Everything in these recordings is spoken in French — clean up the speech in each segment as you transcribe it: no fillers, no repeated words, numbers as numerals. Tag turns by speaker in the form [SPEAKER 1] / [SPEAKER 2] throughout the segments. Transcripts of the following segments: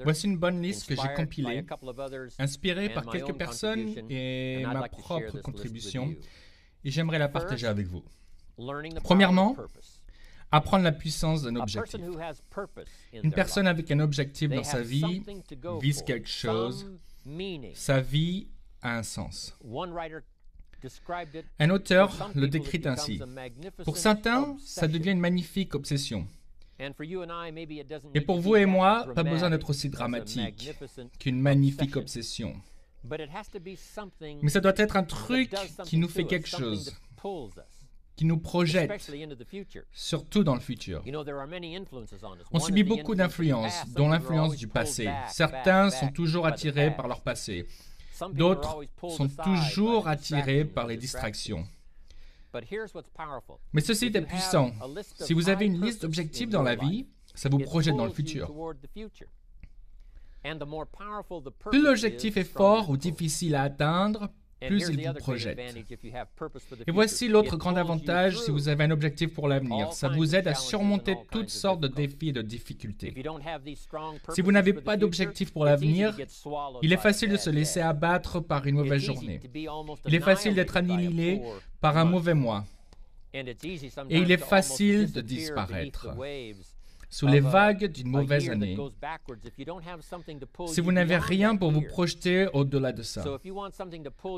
[SPEAKER 1] Voici une bonne liste que j'ai compilée, inspirée par quelques personnes et ma propre contribution, et j'aimerais la partager avec vous. Premièrement, apprendre la puissance d'un objectif. Une personne avec un objectif dans sa vie vise quelque chose, sa vie a un sens. Un auteur le décrit ainsi. Pour certains, ça devient une magnifique obsession. Et pour vous et moi, pas besoin d'être aussi dramatique qu'une magnifique obsession. Mais ça doit être un truc qui nous fait quelque chose, qui nous projette, surtout dans le futur. On subit beaucoup d'influences, dont l'influence du passé. Certains sont toujours attirés par leur passé. D'autres sont toujours attirés par les distractions. Mais ceci est puissant. Si vous avez une liste d'objectifs dans la vie, ça vous projette dans le futur. Plus l'objectif est fort ou difficile à atteindre, plus il vous projette. Et voici l'autre grand avantage si vous avez un objectif pour l'avenir. Ça vous aide à surmonter toutes sortes de défis et de difficultés. Si vous n'avez pas d'objectif pour l'avenir, il est facile de se laisser abattre par une mauvaise journée. Il est facile d'être annihilé par un mauvais mois. Et il est facile de disparaître sous les vagues d'une mauvaise année, si vous n'avez rien pour vous projeter au-delà de ça.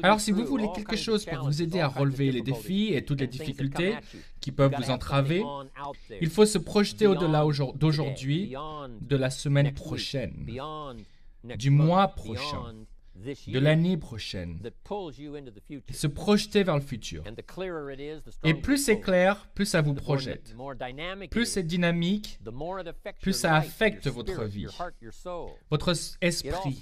[SPEAKER 1] Alors, si vous voulez quelque chose pour vous aider à relever les défis et toutes les difficultés qui peuvent vous entraver, il faut se projeter au-delà d'aujourd'hui, de la semaine prochaine, du mois prochain, de l'année prochaine, et se projeter vers le futur. Et plus c'est clair, plus ça vous projette. Plus c'est dynamique, plus ça affecte votre vie, votre esprit,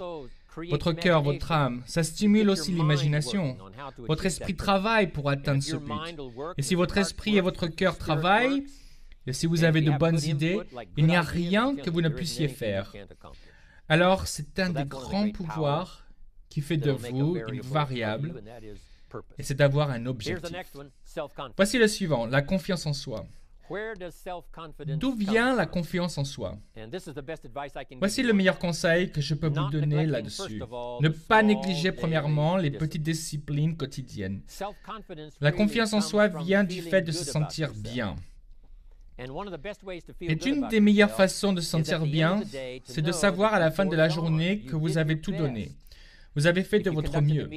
[SPEAKER 1] votre cœur, votre âme. Ça stimule aussi l'imagination. Votre esprit travaille pour atteindre ce but. Et si votre esprit et votre cœur travaillent, et si vous avez de bonnes idées, il n'y a rien que vous ne puissiez faire. Alors, c'est un des grands pouvoirs qui fait de vous une variable, et c'est d'avoir un objectif. Voici le suivant, la confiance en soi. D'où vient la confiance en soi? Voici le meilleur conseil que je peux vous donner là-dessus. Ne pas négliger premièrement les petites disciplines quotidiennes. La confiance en soi vient du fait de se sentir bien. Et une des meilleures façons de se sentir bien, c'est de savoir à la fin de la journée que vous avez tout donné. Vous avez fait de votre mieux.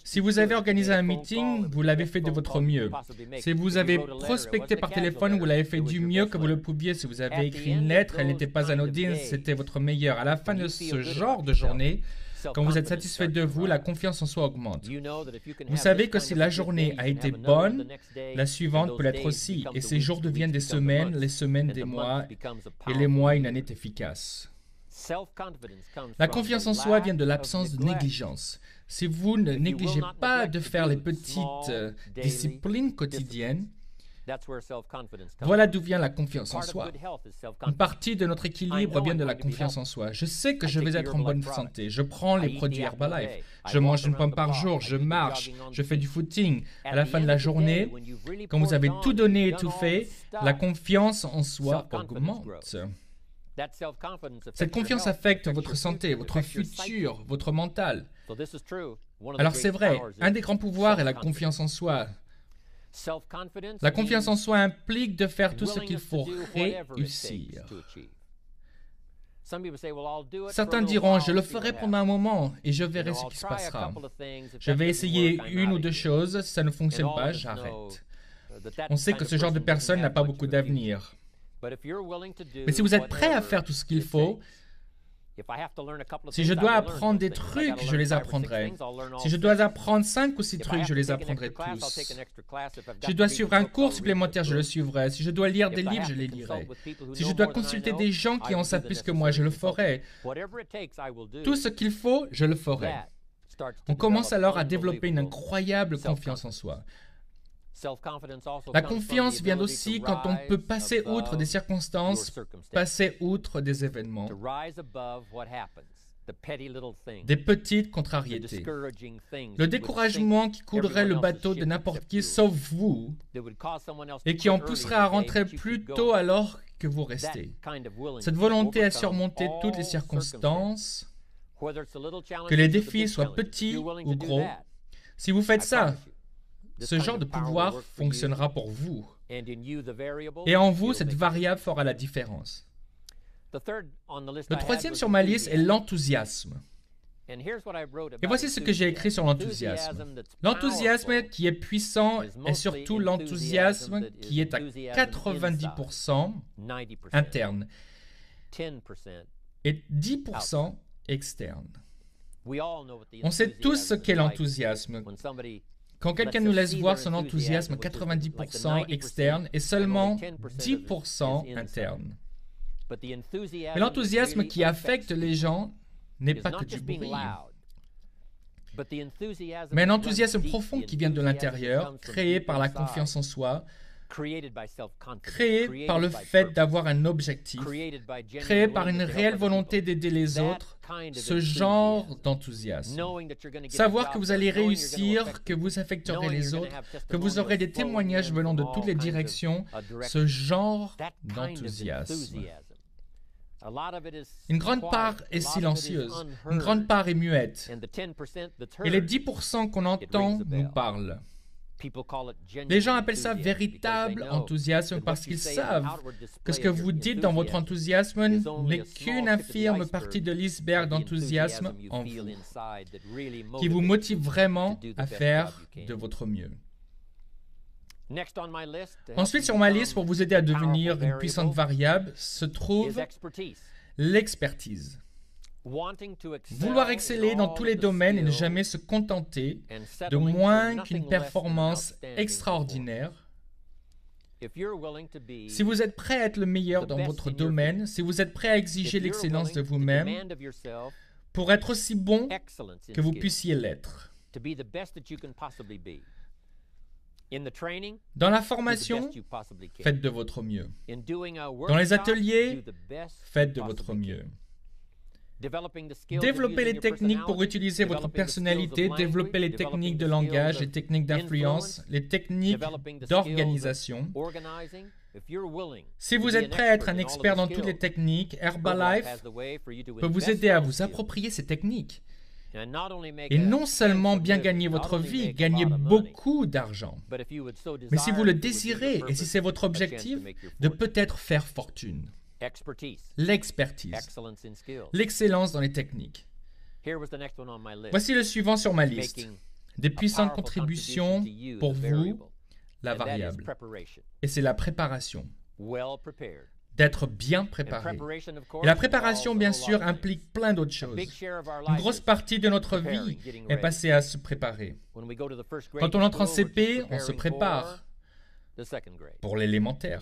[SPEAKER 1] Si vous avez organisé un meeting, vous l'avez fait de votre mieux. Si vous avez prospecté par téléphone, vous l'avez fait du mieux que vous le pouviez. Si vous avez écrit une lettre, elle n'était pas anodine, c'était votre meilleur. À la fin de ce genre de journée, quand vous êtes satisfait de vous, la confiance en soi augmente. Vous savez que si la journée a été bonne, la suivante peut l'être aussi. Et ces jours deviennent des semaines, les semaines des mois, et les mois une année efficace. La confiance en soi vient de l'absence de négligence. Si vous ne négligez pas de faire les petites disciplines quotidiennes, voilà d'où vient la confiance en soi. Une partie de notre équilibre vient de la confiance en soi. Je sais que je vais être en bonne santé. Je prends les produits Herbalife. Je mange une pomme par jour. Je marche. Je fais du footing. À la fin de la journée, quand vous avez tout donné et tout fait, la confiance en soi augmente. Cette confiance affecte votre santé, votre futur, votre mental. Alors c'est vrai, un des grands pouvoirs est la confiance en soi. La confiance en soi implique de faire tout ce qu'il faut réussir. Certains diront, je le ferai pendant un moment et je verrai ce qui se passera. Je vais essayer une ou deux choses, si ça ne fonctionne pas, j'arrête. On sait que ce genre de personne n'a pas beaucoup d'avenir. Mais si vous êtes prêt à faire tout ce qu'il faut, si je dois apprendre des trucs, je les apprendrai. Si je dois apprendre 5 ou 6 trucs, je les apprendrai tous. Si je dois suivre un cours supplémentaire, je le suivrai. Si je dois lire des livres, je les lirai. Si je dois consulter des gens qui en savent plus que moi, je le ferai. Tout ce qu'il faut, je le ferai. On commence alors à développer une incroyable confiance en soi. La confiance vient aussi quand on peut passer outre des circonstances, passer outre des événements. des petites contrariétés, le découragement qui coulerait le bateau de n'importe qui sauf vous et qui en pousserait à rentrer plus tôt alors que vous restez. Cette volonté à surmonter toutes les circonstances, que les défis soient petits ou gros, si vous faites ça, ce genre de pouvoir fonctionnera pour vous. Et en vous, cette variable fera la différence. Le troisième sur ma liste est l'enthousiasme. Et voici ce que j'ai écrit sur l'enthousiasme. L'enthousiasme qui est puissant est surtout l'enthousiasme qui est à 90% interne et 10% externe. On sait tous ce qu'est l'enthousiasme. Quand quelqu'un nous laisse voir son enthousiasme 90% externe et seulement 10% interne. Mais l'enthousiasme qui affecte les gens n'est pas que du bruit, mais un enthousiasme profond qui vient de l'intérieur, créé par la confiance en soi, créé par le fait d'avoir un objectif, créé par une réelle volonté d'aider les autres, ce genre d'enthousiasme. Savoir que vous allez réussir, que vous affecterez les autres, que vous aurez des témoignages venant de toutes les directions, ce genre d'enthousiasme. Une grande part est silencieuse, une grande part est muette, et les 10% qu'on entend nous parlent. Les gens appellent ça véritable enthousiasme parce qu'ils savent que ce que vous dites dans votre enthousiasme n'est qu'une infime partie de l'iceberg d'enthousiasme en vous, qui vous motive vraiment à faire de votre mieux. Ensuite, sur ma liste, pour vous aider à devenir une puissante variable, se trouve l'expertise. Vouloir exceller dans tous les domaines et ne jamais se contenter de moins qu'une performance extraordinaire. Si vous êtes prêt à être le meilleur dans votre domaine, si vous êtes prêt à exiger l'excellence de vous-même pour être aussi bon que vous puissiez l'être. Dans la formation, faites de votre mieux. Dans les ateliers, faites de votre mieux. Développez les techniques pour utiliser votre personnalité, développez les techniques de langage, les techniques d'influence, les techniques d'organisation. Si vous êtes prêt à être un expert dans toutes les techniques, Herbalife peut vous aider à vous approprier ces techniques. Et non seulement bien gagner votre vie, gagner beaucoup d'argent, mais si vous le désirez et si c'est votre objectif, de peut-être faire fortune. L'expertise, l'excellence dans les techniques. Voici le suivant sur ma liste. Des puissantes contributions pour vous, la variable. Et c'est la préparation. D'être bien préparé. Et la préparation, bien sûr, implique plein d'autres choses. Une grosse partie de notre vie est passée à se préparer. Quand on entre en CP, on se prépare pour l'élémentaire.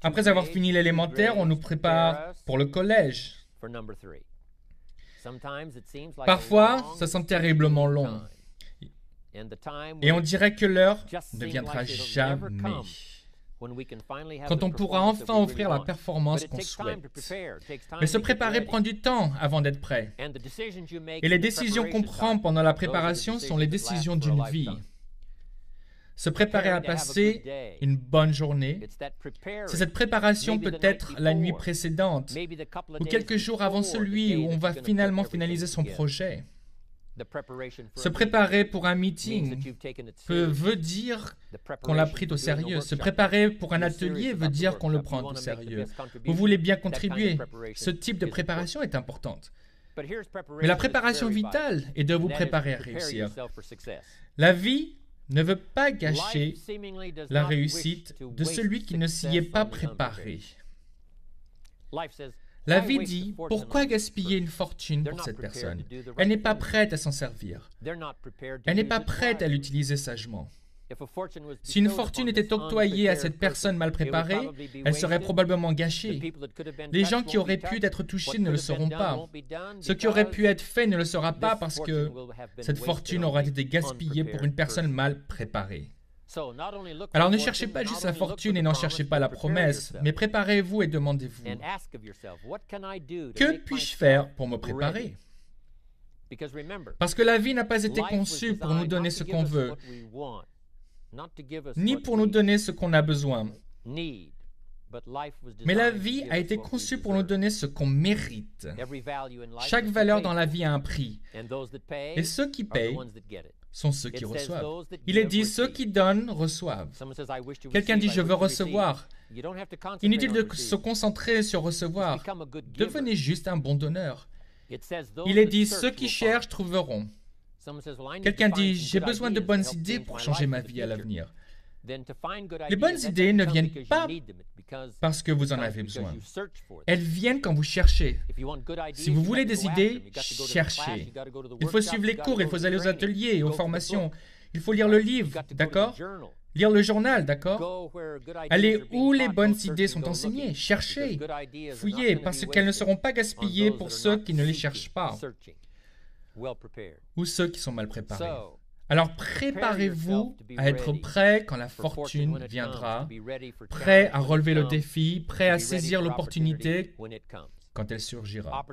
[SPEAKER 1] Après avoir fini l'élémentaire, on nous prépare pour le collège. Parfois, ça semble terriblement long. Et on dirait que l'heure ne viendra jamais. Quand on pourra enfin offrir la performance qu'on souhaite. Mais se préparer prend du temps avant d'être prêt. Et les décisions qu'on prend pendant la préparation sont les décisions d'une vie. Se préparer à passer une bonne journée, c'est cette préparation peut-être la nuit précédente ou quelques jours avant celui où on va finalement finaliser son projet. Se préparer pour un meeting veut dire qu'on l'a pris au sérieux. Se préparer pour un atelier veut dire qu'on le prend au sérieux. Vous voulez bien contribuer. Ce type de préparation est importante. Mais la préparation vitale est de vous préparer à réussir. La vie ne veut pas gâcher la réussite de celui qui ne s'y est pas préparé. La vie dit, pourquoi gaspiller une fortune pour cette personne? Elle n'est pas prête à s'en servir. Elle n'est pas prête à l'utiliser sagement. Si une fortune était octroyée à cette personne mal préparée, elle serait probablement gâchée. Les gens qui auraient pu être touchés ne le seront pas. Ce qui aurait pu être fait ne le sera pas parce que cette fortune aura été gaspillée pour une personne mal préparée. Alors ne cherchez pas juste la fortune et n'en cherchez pas la promesse, mais préparez-vous et demandez-vous, que puis-je faire pour me préparer? Parce que la vie n'a pas été conçue pour nous donner ce qu'on veut, ni pour nous donner ce qu'on a besoin. Mais la vie a été conçue pour nous donner ce qu'on mérite. Chaque valeur dans la vie a un prix. Et ceux qui payent sont ceux qui reçoivent. Il est dit, ceux qui donnent reçoivent. Quelqu'un dit, je veux recevoir. Inutile de se concentrer sur recevoir. Devenez juste un bon donneur. Il est dit, ceux qui cherchent trouveront. Quelqu'un dit, j'ai besoin de bonnes idées pour changer ma vie à l'avenir. Les bonnes idées ne viennent pas parce que vous en avez besoin. Elles viennent quand vous cherchez. Si vous voulez des idées, cherchez. Il faut suivre les cours, il faut aller aux ateliers et aux formations. Il faut lire le livre, d'accord? Lire le journal, d'accord? Allez où les bonnes idées sont enseignées. Cherchez, fouillez, parce qu'elles ne seront pas gaspillées pour ceux qui ne les cherchent pas ou ceux qui sont mal préparés. Alors préparez-vous à être prêt quand la fortune viendra, prêt à relever le défi, prêt à saisir l'opportunité quand elle surgira.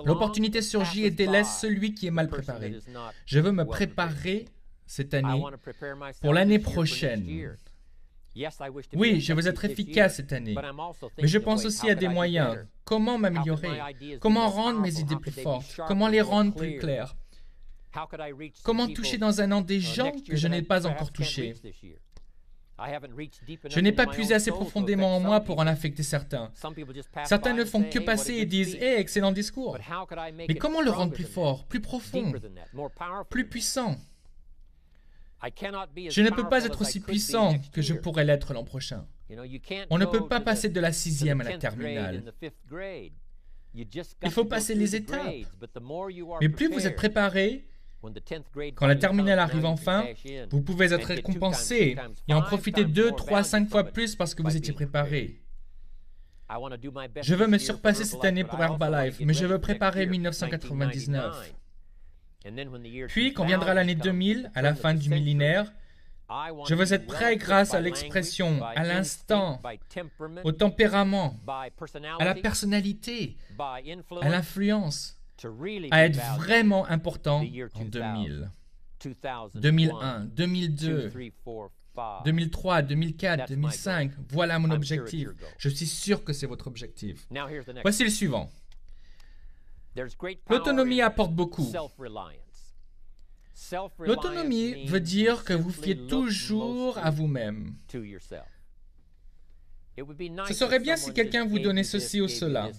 [SPEAKER 1] L'opportunité surgit et délaisse celui qui est mal préparé. Je veux me préparer cette année pour l'année prochaine. Oui, je veux être efficace cette année, mais je pense aussi à des moyens. Comment m'améliorer? Comment rendre mes idées plus fortes? Comment les rendre plus claires? Comment toucher dans un an des gens que je n'ai pas encore touchés? Je n'ai pas puisé assez profondément en moi pour en affecter certains. Certains ne font que passer et disent « Hé, excellent discours !» Mais comment le rendre plus fort, plus profond, plus puissant? Je ne peux pas être aussi puissant que je pourrais l'être l'an prochain. On ne peut pas passer de la 6e à la terminale. Il faut passer les étapes. Mais plus vous êtes préparé, quand la terminale arrive enfin, vous pouvez être récompensé et en profiter 2, 3, 5 fois plus parce que vous étiez préparé. Je veux me surpasser cette année pour Herbalife, mais je veux préparer 1999. Puis, quand viendra l'année 2000, à la fin du millénaire, je veux être prêt grâce à l'expression, à l'instant, au tempérament, à la personnalité, à l'influence, à être vraiment important en 2000, 2001, 2002, 2003, 2004, 2005. Voilà mon objectif. Je suis sûr que c'est votre objectif. Voici le suivant. L'autonomie apporte beaucoup. L'autonomie veut dire que vous fiez toujours à vous-même. Ce serait bien si quelqu'un vous donnait ceci ou cela.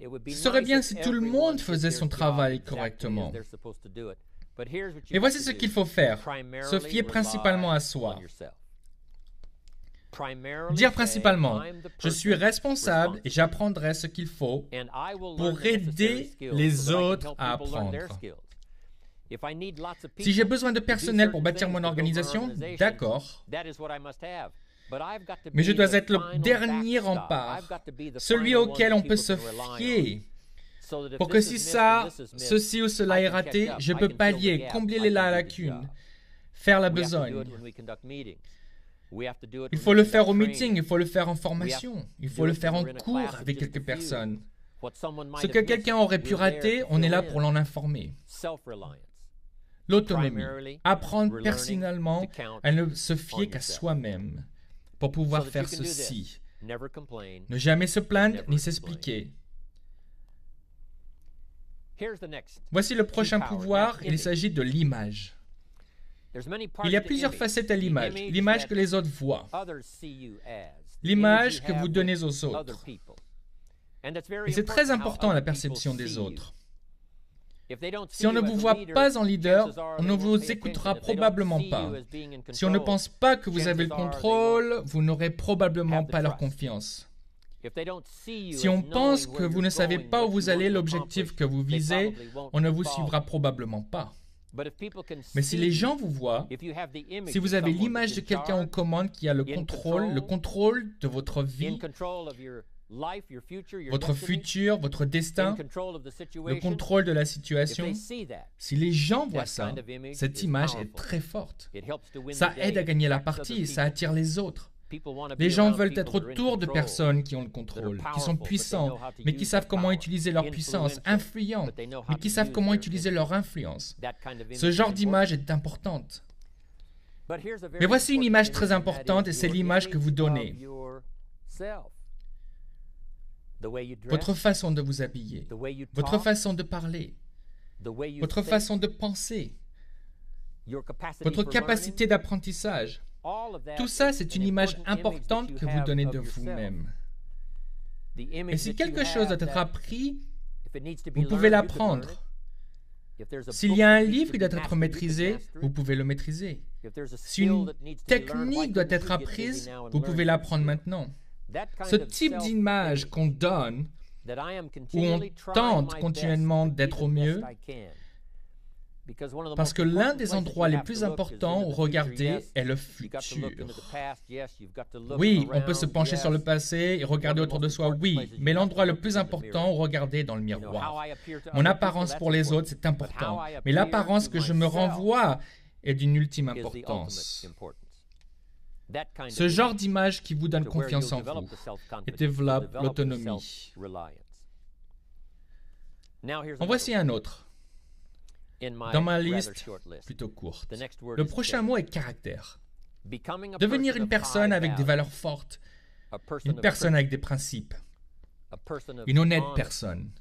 [SPEAKER 1] Ce serait bien si tout le monde faisait son travail correctement. Et voici ce qu'il faut faire. Se fier principalement à soi. Dire principalement, je suis responsable et j'apprendrai ce qu'il faut pour aider les autres à apprendre. Si j'ai besoin de personnel pour bâtir mon organisation, d'accord. Mais je dois être le dernier rempart, celui auquel on peut se fier, pour que si ça, ceci ou cela est raté, je peux pallier, combler la lacune, faire la besogne. Il faut le faire au meeting, il faut le faire en formation, il faut le faire en cours avec quelques personnes. Ce que quelqu'un aurait pu rater, on est là pour l'en informer. L'autonomie, apprendre personnellement à ne se fier qu'à soi-même pour pouvoir faire ceci. Ne jamais se plaindre ni s'expliquer. Voici le prochain pouvoir, il s'agit de l'image. Il y a plusieurs facettes à l'image. L'image que les autres voient. L'image que vous donnez aux autres. Et c'est très important la perception des autres. Si on ne vous voit pas en leader, on ne vous écoutera probablement pas. Si on ne pense pas que vous avez le contrôle, vous n'aurez probablement pas leur confiance. Si on pense que vous ne savez pas où vous allez, l'objectif que vous visez, on ne vous suivra probablement pas. Mais si les gens vous voient, si vous avez l'image de quelqu'un aux commandes qui a le contrôle de votre vie, votre futur, votre destin, le contrôle de la situation, si les gens voient ça, cette image est très forte. Ça aide à gagner la partie et ça attire les autres. Les gens veulent être autour de personnes qui ont le contrôle, qui sont puissants, mais qui savent comment utiliser leur puissance, influents, mais qui savent comment utiliser leur influence. Ce genre d'image est importante. Mais voici une image très importante et c'est l'image que vous donnez. Votre façon de vous habiller, votre façon de parler, votre façon de penser, votre capacité d'apprentissage. Tout ça, c'est une image importante que vous donnez de vous-même. Et si quelque chose doit être appris, vous pouvez l'apprendre. S'il y a un livre qui doit être maîtrisé, vous pouvez le maîtriser. Si une technique doit être apprise, vous pouvez l'apprendre maintenant. Ce type d'image qu'on donne, où on tente continuellement d'être au mieux, parce que l'un des endroits les plus importants où regarder est le futur. Oui, on peut se pencher sur le passé et regarder autour de soi, oui, mais l'endroit le plus important où regarder est dans le miroir. Mon apparence pour les autres, c'est important, mais l'apparence que je me renvoie est d'une ultime importance. Ce genre d'image qui vous donne confiance en vous et développe l'autonomie. En voici un autre. Dans ma liste plutôt courte. Le prochain mot est caractère. Devenir une personne avec des valeurs fortes, une personne avec des principes, une honnête personne,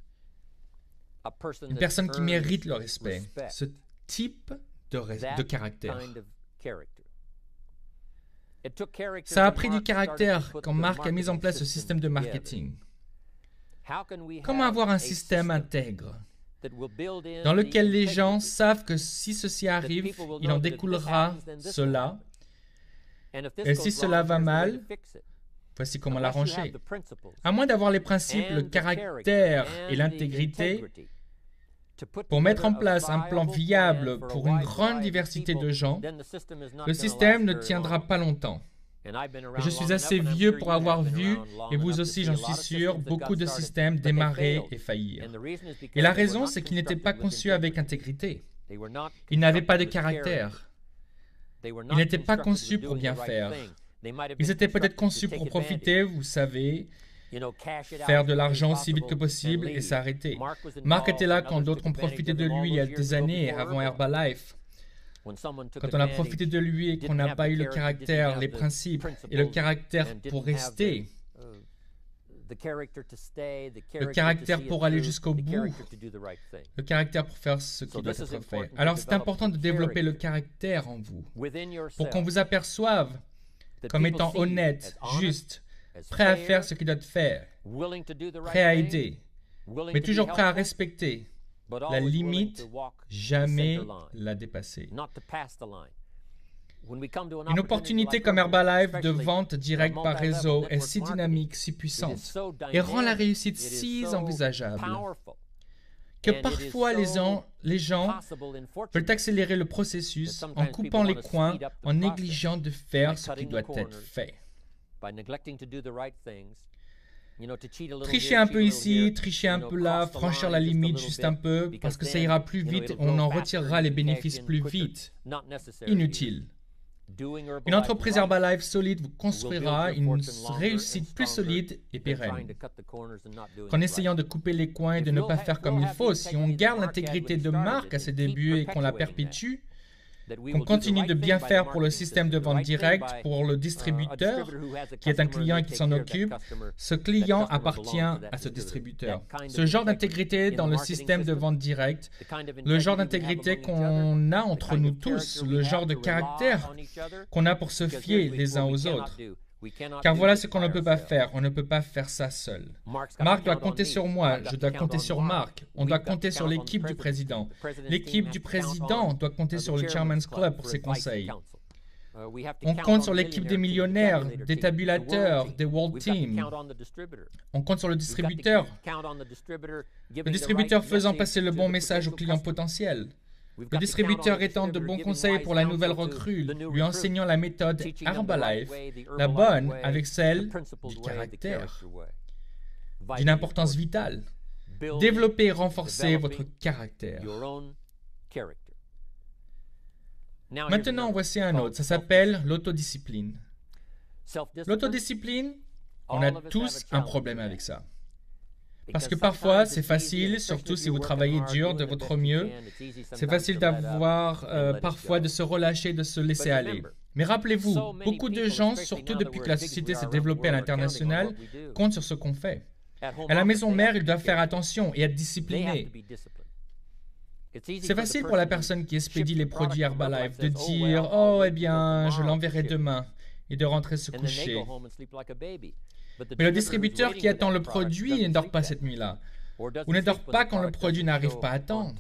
[SPEAKER 1] une personne qui mérite le respect. Ce type de caractère. Ça a pris du caractère quand Marc a mis en place ce système de marketing. Comment avoir un système intègre dans lequel les gens savent que si ceci arrive, il en découlera cela, et si cela va mal, voici comment l'arranger. À moins d'avoir les principes, le caractère et l'intégrité, pour mettre en place un plan viable pour une grande diversité de gens, le système ne tiendra pas longtemps. Et je suis assez vieux pour avoir vu, et vous aussi j'en suis sûr, beaucoup de systèmes démarrer et faillir. Et la raison, c'est qu'ils n'étaient pas conçus avec intégrité. Ils n'avaient pas de caractère. Ils n'étaient pas conçus pour bien faire. Ils étaient peut-être conçus pour profiter, vous savez, faire de l'argent aussi vite que possible et s'arrêter. Marc était là quand d'autres ont profité de lui il y a des années, avant Herbalife. Quand on a profité de lui et qu'on n'a pas eu le caractère, les principes et le caractère pour rester, le caractère pour aller jusqu'au bout, le caractère pour faire ce qui doit être fait. Alors c'est important de développer le caractère en vous pour qu'on vous aperçoive comme étant honnête, juste, prêt à faire ce qui doit être fait, prêt à aider, mais toujours prêt à respecter la limite, jamais la dépasser. Une opportunité comme Herbalife de vente directe par réseau est si dynamique, si puissante, et rend la réussite si envisageable, que parfois les gens veulent accélérer le processus en coupant les coins, en négligeant de faire ce qui doit être fait. Tricher un peu ici, tricher un peu là, franchir la limite juste un peu, parce que ça ira plus vite, on en retirera les bénéfices plus vite. Inutile. Une entreprise Herbalife solide vous construira une réussite plus solide et pérenne. Qu'en essayant de couper les coins et de ne pas faire comme il faut, si on garde l'intégrité de marque à ses débuts et qu'on la perpétue, qu'on continue de bien faire pour le système de vente directe, pour le distributeur, qui est un client et qui s'en occupe, ce client appartient à ce distributeur. Ce genre d'intégrité dans le système de vente directe, le genre d'intégrité qu'on a entre nous tous, le genre de caractère qu'on a pour se fier les uns aux autres. Car voilà ce qu'on ne peut pas faire. On ne peut pas faire ça seul. Marc doit compter sur moi. Je dois compter sur Marc. On doit compter sur l'équipe du président. L'équipe du président doit compter sur le Chairman's Club pour ses conseils. On compte sur l'équipe des millionnaires, des tabulateurs, des World Team. On compte sur le distributeur. Le distributeur faisant passer le bon message aux clients potentiels. Le distributeur étant de bons conseils pour la nouvelle recrue, lui enseignant la méthode Herbalife, la bonne avec celle du caractère, d'une importance vitale. Développez et renforcez votre caractère. Maintenant, voici un autre. Ça s'appelle l'autodiscipline. L'autodiscipline, on a tous un problème avec ça. Parce que parfois, c'est facile, surtout si vous travaillez dur de votre mieux, c'est facile d'avoir parfois de se relâcher, de se laisser aller. Mais rappelez-vous, beaucoup de gens, surtout depuis que la société s'est développée à l'international, comptent sur ce qu'on fait. À la maison mère, ils doivent faire attention et être disciplinés. C'est facile pour la personne qui expédie les produits Herbalife de dire « Oh, eh bien, je l'enverrai demain » et de rentrer se coucher. Mais le distributeur qui attend le produit ne dort pas cette nuit-là, ou ne dort pas quand le produit n'arrive pas à temps.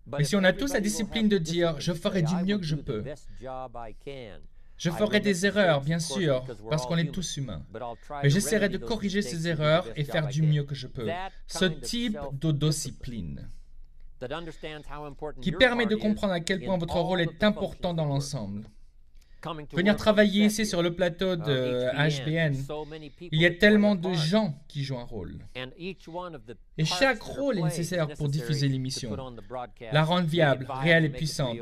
[SPEAKER 1] Mais si on a tous la discipline de dire « Je ferai du mieux que je peux », je ferai des erreurs, bien sûr, parce qu'on est tous humains. Mais j'essaierai de corriger ces erreurs et faire du mieux que je peux. Ce type d'autodiscipline qui permet de comprendre à quel point votre rôle est important dans l'ensemble. Venir travailler ici sur le plateau de HBN, il y a tellement de gens qui jouent un rôle. Et chaque rôle est nécessaire pour diffuser l'émission, la rendre viable, réelle et puissante.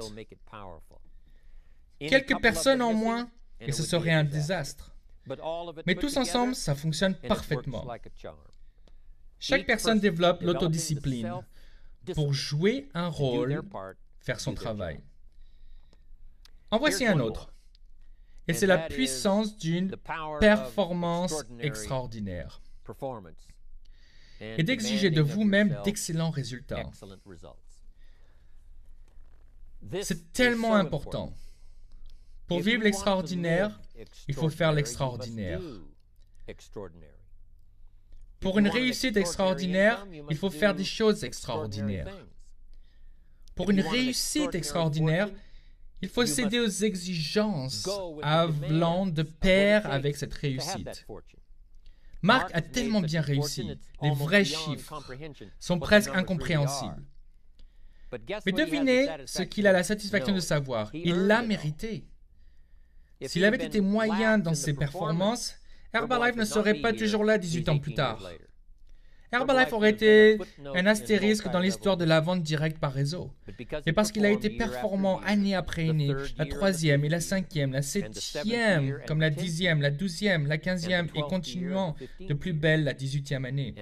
[SPEAKER 1] Quelques personnes en moins, et ce serait un désastre. Mais tous ensemble, ça fonctionne parfaitement. Chaque personne développe l'autodiscipline pour jouer un rôle, faire son travail. En voici un autre. Et c'est la puissance d'une performance extraordinaire. Et d'exiger de vous-même d'excellents résultats. C'est tellement important. Pour vivre l'extraordinaire, il faut faire l'extraordinaire. Pour une réussite extraordinaire, il faut faire des choses extraordinaires. Pour une réussite extraordinaire, il faut céder aux exigences allant de pair avec cette réussite. Marc a tellement bien réussi. Les vrais chiffres sont presque incompréhensibles. Mais devinez ce qu'il a la satisfaction de savoir. Il l'a mérité. S'il avait été moyen dans ses performances, Herbalife ne serait pas toujours là 18 ans plus tard. Herbalife aurait été un astérisque dans l'histoire de la vente directe par réseau. Mais parce qu'il a été performant année après année, la 3e et la 5e, la 7e, comme la 10e, la 12e, la 15e et continuant de plus belle la 18e année.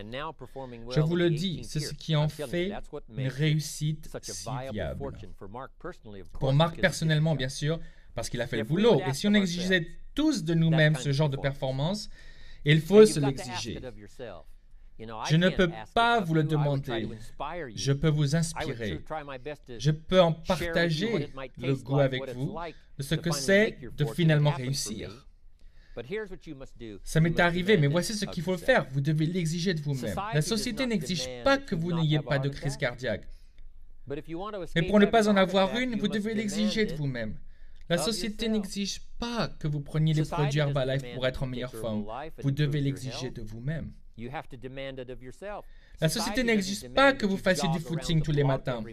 [SPEAKER 1] Je vous le dis, c'est ce qui en fait une réussite si viable. Pour Marc personnellement, bien sûr, parce qu'il a fait le boulot. Et si on exigeait tous de nous-mêmes ce genre de performance, il faut se l'exiger. Je ne peux pas vous le demander. Je peux vous inspirer. Je peux en partager le goût avec vous de ce que c'est de finalement réussir. Ça m'est arrivé, mais voici ce qu'il faut faire. Vous devez l'exiger de vous-même. La société n'exige pas que vous n'ayez pas de crise cardiaque. Mais pour ne pas en avoir une, vous devez l'exiger de vous-même. La société n'exige pas que vous preniez les produits Herbalife pour être en meilleure forme. Vous devez l'exiger de vous-même. La société n'exige pas que vous fassiez du footing tous les matins.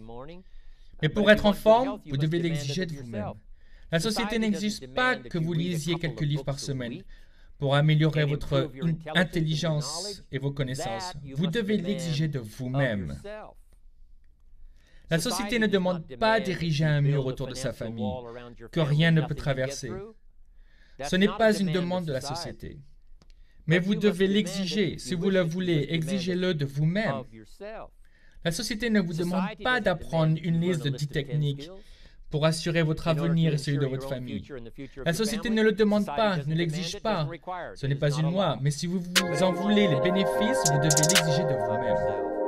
[SPEAKER 1] Mais pour être en forme, vous devez l'exiger de vous-même. La société n'exige pas que vous lisiez quelques livres par semaine pour améliorer votre intelligence et vos connaissances. Vous devez l'exiger de vous-même. La société ne demande pas d'ériger un mur autour de sa famille que rien ne peut traverser. Ce n'est pas une demande de la société. Mais vous devez l'exiger. Si vous le voulez, exigez-le de vous-même. La société ne vous demande pas d'apprendre une liste de 10 techniques pour assurer votre avenir et celui de votre famille. La société ne le demande pas, ne l'exige pas. Ce n'est pas une loi, mais si vous en voulez les bénéfices, vous devez l'exiger de vous-même.